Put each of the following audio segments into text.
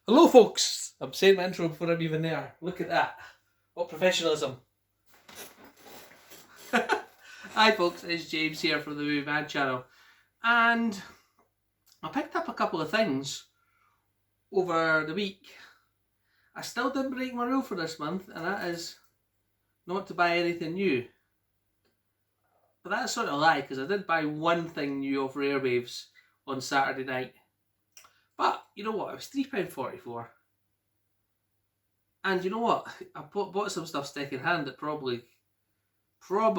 Hello folks, I'm saying my intro before I'm even there. Look at that. What professionalism. Hi folks, it's James here from the Movie Man channel. And I picked up a couple of things over the week. I still didn't break my rule for this month, and that is not to buy anything new. But that's sort of a lie, because I did buy one thing new off Airwaves on Saturday night. But you know what, it was £3.44. And you know what, I bought some stuff second hand that probably, I'm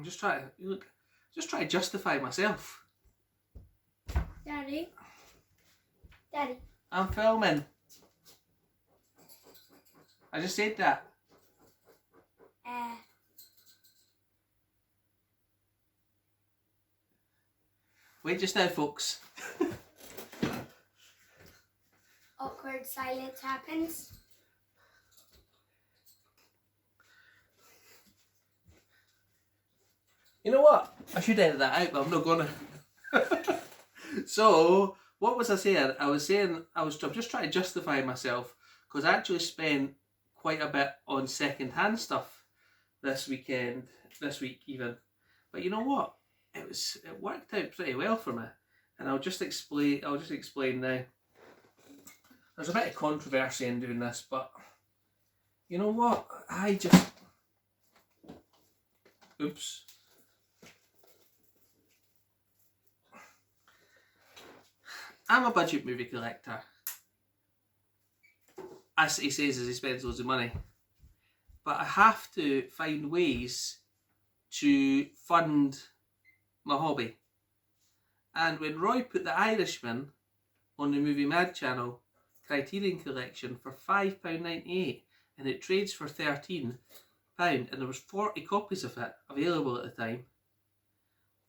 just trying to justify myself. Daddy. I'm filming. I just said that. Wait just now, folks. Awkward silence happens. You know what? I should edit that out, but I'm not gonna. So, what was I saying? I was just trying to justify myself, because I actually spent quite a bit on second-hand stuff this week even. But you know what? It worked out pretty well for me, and I'll just explain now. There's a bit of controversy in doing this, but you know what? Oops. I'm a budget movie collector. As he says as he spends loads of money. But I have to find ways to fund my hobby. And when Roy put The Irishman on the Movie Mad channel Criterion collection for £5.98, and it trades for £13, and there was 40 copies of it available at the time,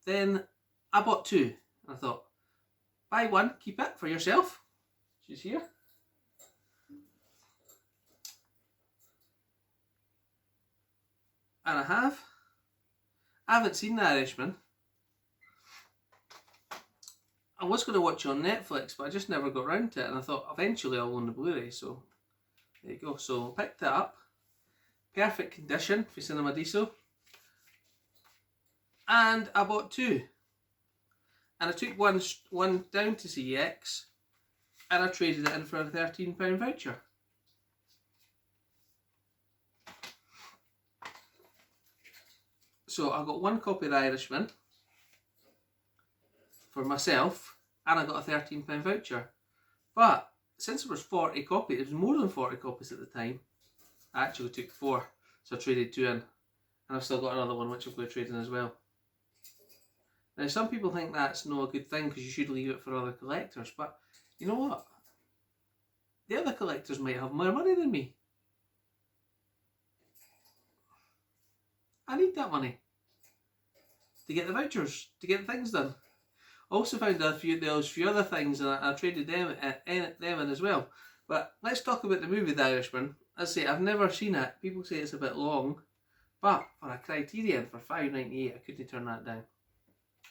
then I bought two. And I thought, buy one, keep it for yourself. She's here. And I haven't seen The Irishman. I was going to watch it on Netflix, but I just never got around to it, and I thought eventually I'll own the Blu-ray, so there you go. So I picked it up. Perfect condition for Cinema Diesel. And I bought two. And I took one down to CEX, and I traded it in for a £13 voucher. So I got one copy of The Irishman for myself, and I got a £13 voucher. But since there was 40 copies, it was more than 40 copies at the time, I actually took 4, so I traded 2 in, and I've still got another one which I'm going to trade in as well. Now some people think that's not a good thing because you should leave it for other collectors, but you know what? The other collectors might have more money than me. I need that money to get the vouchers, to get the things done. I also found there was a few other things, and I traded them in as well. But let's talk about the movie The Irishman. As I say, I've never seen it. People say it's a bit long, but for a Criterion for £5.98, I couldn't turn that down.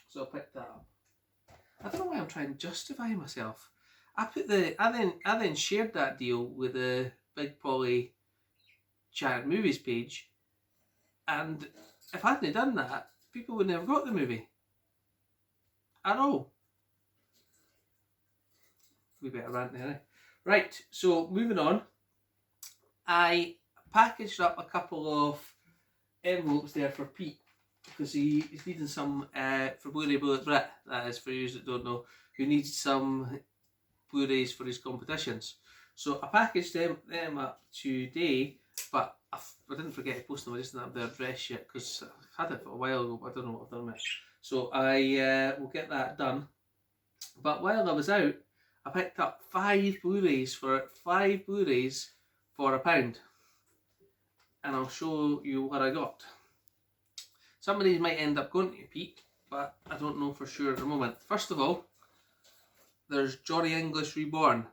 So I picked that up. I don't know why I'm trying to justify myself. I then shared that deal with the Big Polly Chat Movies page, and if I hadn't done that, people would never got the movie at all. We better rant there, eh? Right, so moving on. I packaged up a couple of envelopes there for Pete, because he's needing some for Blu-ray Bullet Brit, that is, for you that don't know, who needs some Blu-rays for his competitions. So I packaged them up today, but I didn't forget to post them. I just didn't have the address yet because I had it for a while ago, but I don't know what I've done with it. So I will get that done. But while I was out, I picked up 5 Blu-rays for £1, and I'll show you what I got. Some of these might end up going to Pete, but I don't know for sure at the moment. First of all, there's Johnny English Reborn.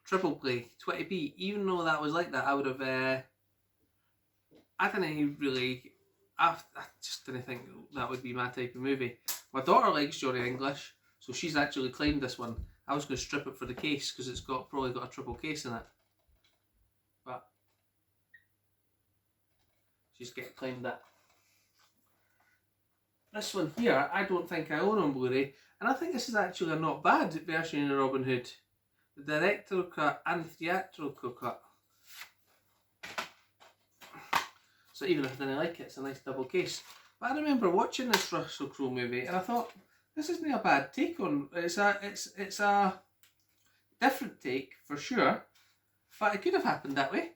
Triple play, 20p. Even though that was like that, I would have, I just didn't think that would be my type of movie. My daughter likes Johnny English, so she's actually claimed this one, I was going to strip it for the case because it's probably got a triple case in it. But she's getting claimed that. This one here, I don't think I own on Blu-ray, and I think this is actually a not bad version of Robin Hood. The directorial cut and theatrical cut. So even if I didn't like it, it's a nice double case. But I remember watching this Russell Crowe movie and I thought, this isn't a bad take on it's a different take for sure, but it could have happened that way.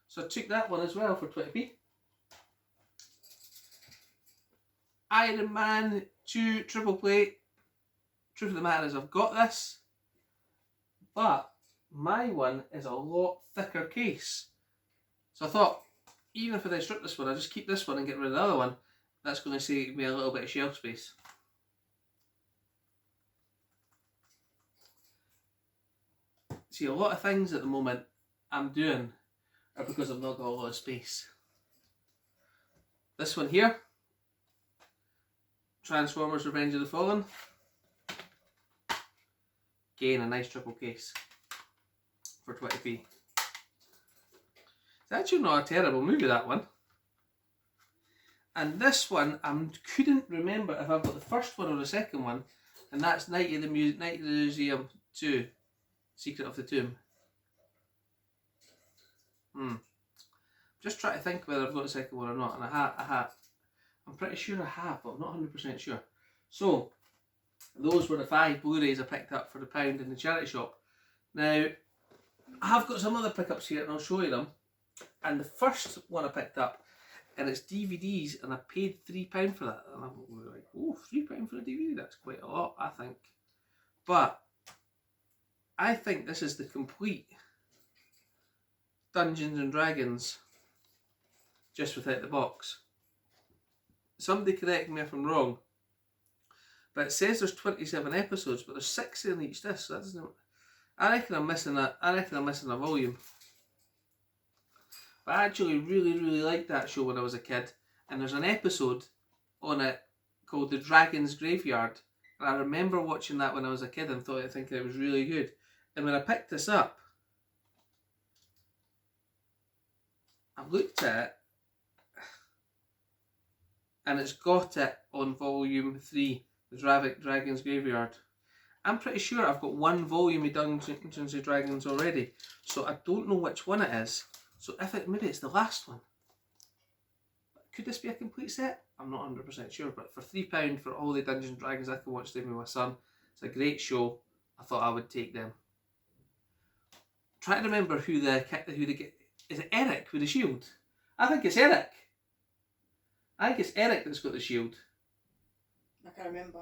So I took that one as well for 20p. Iron Man 2 triple plate. Truth of the matter is I've got this, but my one is a lot thicker case. So I thought, even if I then strip this one, I'll just keep this one and get rid of the other one. That's going to save me a little bit of shelf space. See, a lot of things at the moment I'm doing are because I've not got a lot of space. This one here, Transformers Revenge of the Fallen. Again, a nice triple case for 20p. It's actually not a terrible movie, that one. And this one, I couldn't remember if I've got the first one or the second one, and that's Night of the Museum 2, Secret of the Tomb. Just trying to think whether I've got the second one or not, and I'm pretty sure I have, but I'm not 100% sure. So, those were the 5 Blu-rays I picked up for the £1 in the charity shop. Now, I have got some other pickups here, and I'll show you them. And the first one I picked up, and it's DVDs, and I paid £3 for that. And I'm like, oh, £3 for a DVD? That's quite a lot, I think. But I think this is the complete Dungeons and Dragons, just without the box. Somebody correct me if I'm wrong, but it says there's 27 episodes, but there's 6 in each disc. So that doesn't. I reckon I'm missing a. I reckon I'm missing a volume. But I actually really liked that show when I was a kid, and there's an episode on it called The Dragon's Graveyard, and I remember watching that when I was a kid and thinking it was really good. And when I picked this up, I've looked at it, and it's got it on volume 3, The Dragon's Graveyard. I'm pretty sure I've got 1 volume of Dungeons and Dragons already, so I don't know which one it is. So maybe it's the last one. Could this be a complete set? I'm not 100% sure, but for £3 for all the Dungeons and Dragons I can watch them with my son, it's a great show. I thought I would take them. Try to remember who is it Eric with the shield? I think it's Eric. I think it's Eric that's got the shield. I can't remember.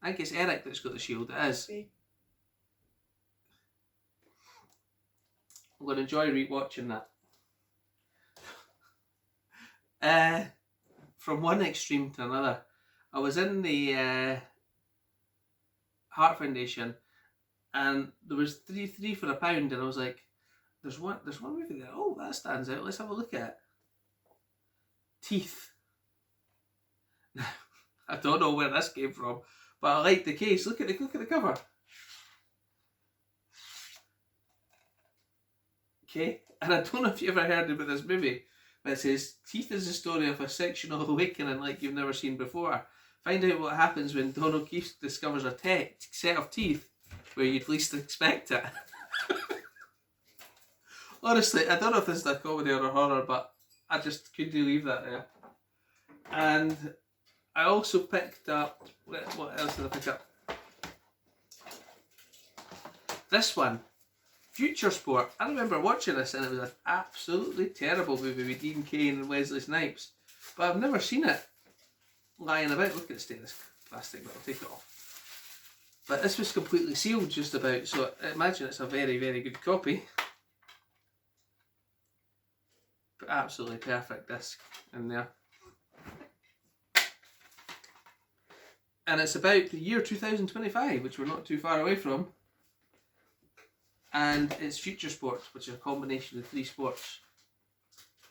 I think it's Eric that's got the shield. It is. Okay. I'm going to enjoy rewatching that. From one extreme to another. I was in the Heart Foundation, and there was three for £1, and I was like, there's one movie there. Oh, that stands out. Let's have a look at it. Teeth. I don't know where this came from, but I like the case. Look at the cover. Okay, and I don't know if you ever heard about this movie, but it says, Teeth is the story of a sexual awakening like you've never seen before. Find out what happens when Don O'Keefe discovers a set of teeth where you'd least expect it. Honestly, I don't know if this is a comedy or a horror, but I just couldn't leave that there. And I also picked up, what else did I pick up? This one. Future Sport. I remember watching this and it was an absolutely terrible movie with Dean Cain and Wesley Snipes. But I've never seen it lying about. Look at the state of this plastic, but I'll take it off. But this was completely sealed just about, so I imagine it's a very good copy. But absolutely perfect disc in there. And it's about the year 2025, which we're not too far away from. And it's Future Sports, which is a combination of 3 sports.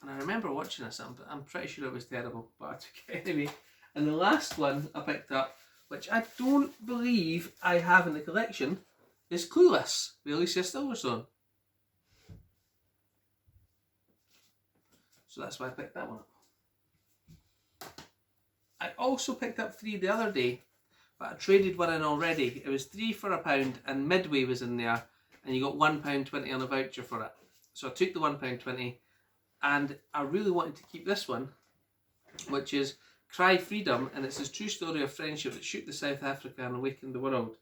And I remember watching this, I'm pretty sure it was terrible, but I took it anyway. And the last one I picked up which I don't believe I have in the collection, is Clueless with Alicia Silverstone. So that's why I picked that one up. I also picked up 3 the other day, but I traded one in already. It was 3 for £1 and Midway was in there, and you got £1.20 on a voucher for it. So I took the £1.20, and I really wanted to keep this one, which is Cry Freedom, and it's his true story of friendship that shook the South Africa and awakened the world.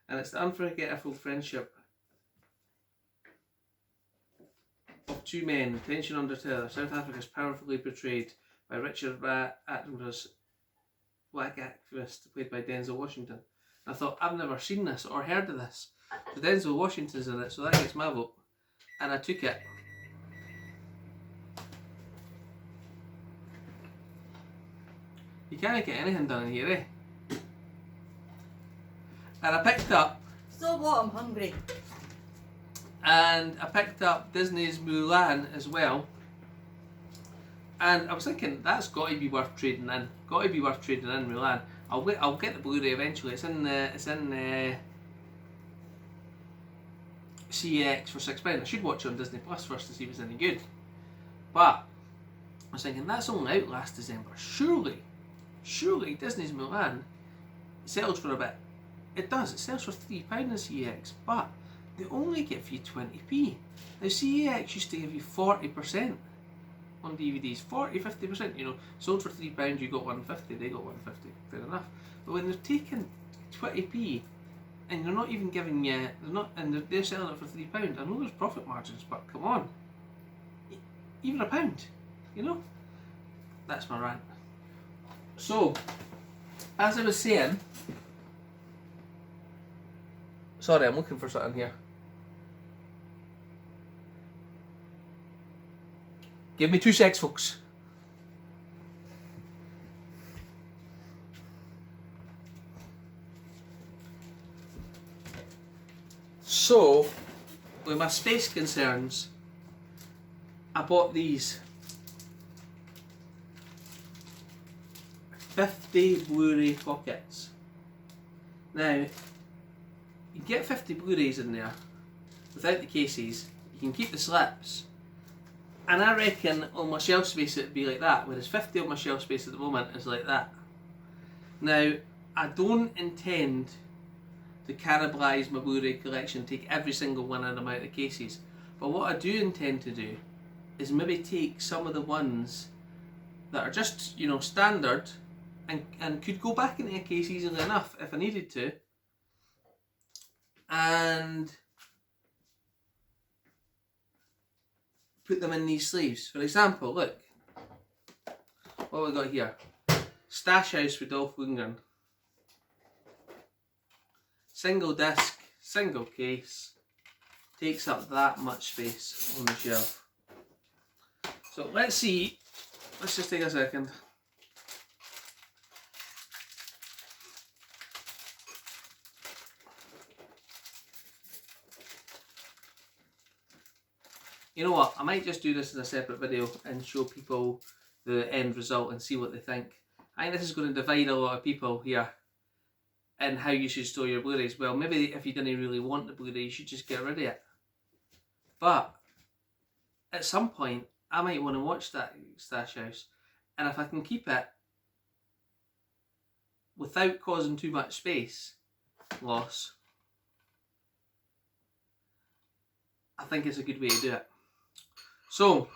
And it's the unforgettable friendship of 2 men, tension under terror. South Africa is powerfully portrayed by Richard Attenborough's black activist, played by Denzel Washington. And I thought, I've never seen this or heard of this. So Denzel Washington's in it, so that gets my vote. And I took it. You can't get anything done in here, eh? And I picked up... So what? I'm hungry. And I picked up Disney's Mulan as well. And I was thinking, that's got to be worth trading in. Got to be worth trading in, Mulan. I'll get the Blu-ray eventually. It's in CEX for £6. I should watch it on Disney Plus first to see if it's any good. But I was thinking, that's only out last December. Surely Disney's Mulan sells for a bit. It does. It sells for £3 in CEX, but they only give you 20p. Now CEX used to give you 40% on DVDs, 40-50%. You know, sold for £3, you got 150. They got 150. Fair enough. But when they're taking 20p and they're not even giving you, they're selling it for £3. I know there's profit margins, but come on, even £1. You know, that's my rant. So, as I was saying, sorry, I'm looking for something here. Give me 2 secs, folks. So, with my space concerns, I bought these 50 Blu-ray pockets. Now, you can get 50 Blu-rays in there without the cases. You can keep the slips. And I reckon on my shelf space it would be like that, whereas 50 on my shelf space at the moment is like that. Now, I don't intend to cannibalise my Blu-ray collection, take every single one of them out of the cases. But what I do intend to do is maybe take some of the ones that are just, you know, standard and could go back into a case easily enough if I needed to, and put them in these sleeves. For example, look what we got here. Stash House with Dolph Lundgren. Single disc, single case, takes up that much space on the shelf. So let's see, let's just take a second. You know what, I might just do this as a separate video and show people the end result and see what they think. I think this is going to divide a lot of people here in how you should store your Blu-rays. Well, maybe if you didn't really want the Blu-ray, you should just get rid of it. But at some point, I might want to watch that Stash House, and if I can keep it without causing too much space loss, I think it's a good way to do it. So,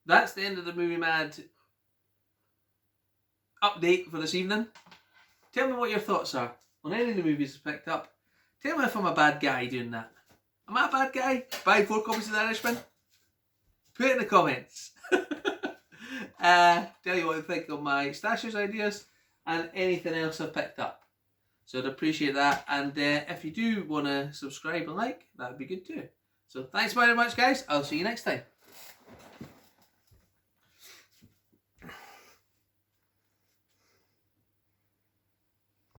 that's the end of the Movie Mad update for this evening. Tell me what your thoughts are on any of the movies I picked up. Tell me if I'm a bad guy doing that. Am I a bad guy? Buying 4 copies of The Irishman? Put it in the comments. Tell you what I think of my Stashers ideas and anything else I've picked up. So I'd appreciate that. And if you do want to subscribe and like, that would be good too. So thanks very much, guys. I'll see you next time.